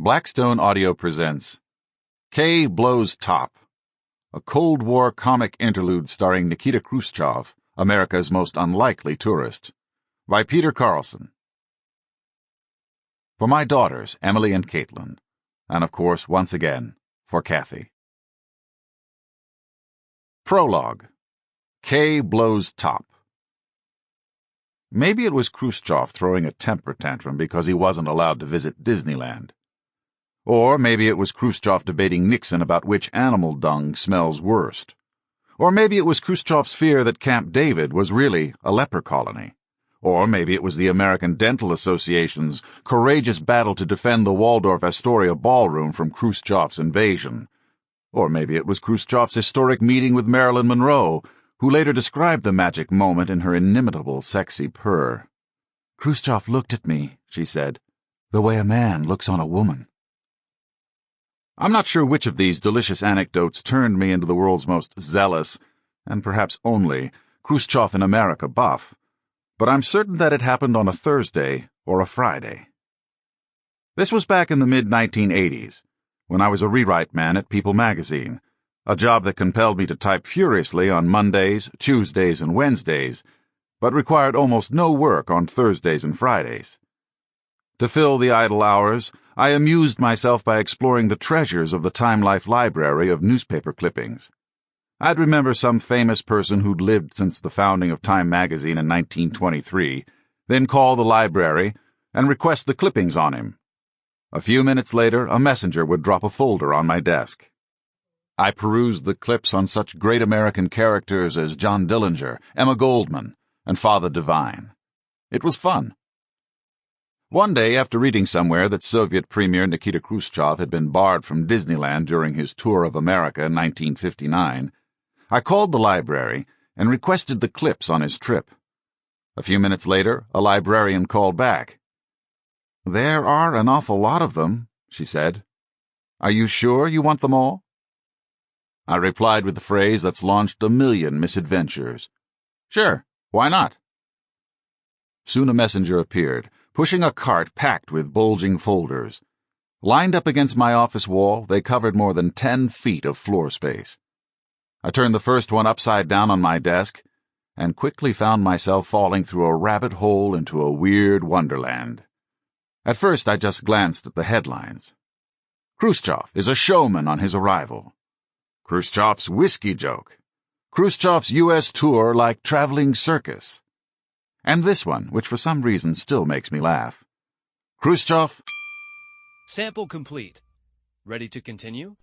Blackstone Audio presents K Blows Top, a Cold War comic interlude starring Nikita Khrushchev, America's most unlikely tourist, by Peter Carlson. For my daughters, Emily and Caitlin, and of course, once again, for Kathy. Prologue. K Blows Top. Maybe it was Khrushchev throwing a temper tantrum because he wasn't allowed to visit Disneyland. Or maybe it was Khrushchev debating Nixon about which animal dung smells worst. Or maybe it was Khrushchev's fear that Camp David was really a leper colony. Or maybe it was the American Dental Association's courageous battle to defend the Waldorf Astoria ballroom from Khrushchev's invasion. Or maybe it was Khrushchev's historic meeting with Marilyn Monroe, who later described the magic moment in her inimitable sexy purr. "Khrushchev looked at me," she said, "the way a man looks on a woman." I'm not sure which of these delicious anecdotes turned me into the world's most zealous, and perhaps only, Khrushchev in America buff, but I'm certain that it happened on a Thursday or a Friday. This was back in the mid-1980s, when I was a rewrite man at People magazine, a job that compelled me to type furiously on Mondays, Tuesdays, and Wednesdays, but required almost no work on Thursdays and Fridays. To fill the idle hours, I amused myself by exploring the treasures of the Time Life library of newspaper clippings. I'd remember some famous person who'd lived since the founding of Time magazine in 1923, then call the library and request the clippings on him. A few minutes later, a messenger would drop a folder on my desk. I perused the clips on such great American characters as John Dillinger, Emma Goldman, and Father Divine. It was fun. One day, after reading somewhere that Soviet Premier Nikita Khrushchev had been barred from Disneyland during his tour of America in 1959, I called the library and requested the clips on his trip. A few minutes later, a librarian called back. "There are an awful lot of them," she said. "Are you sure you want them all?" I replied with the phrase that's launched a million misadventures. "Sure, why not?" Soon a messenger appeared, pushing a cart packed with bulging folders. Lined up against my office wall, they covered more than 10 feet of floor space. I turned the first one upside down on my desk and quickly found myself falling through a rabbit hole into a weird wonderland. At first, I just glanced at the headlines. Khrushchev is a showman on his arrival. Khrushchev's whiskey joke. Khrushchev's U.S. tour like traveling circus. And this one, which for some reason still makes me laugh. Khrushchev. Sample complete. Ready to continue?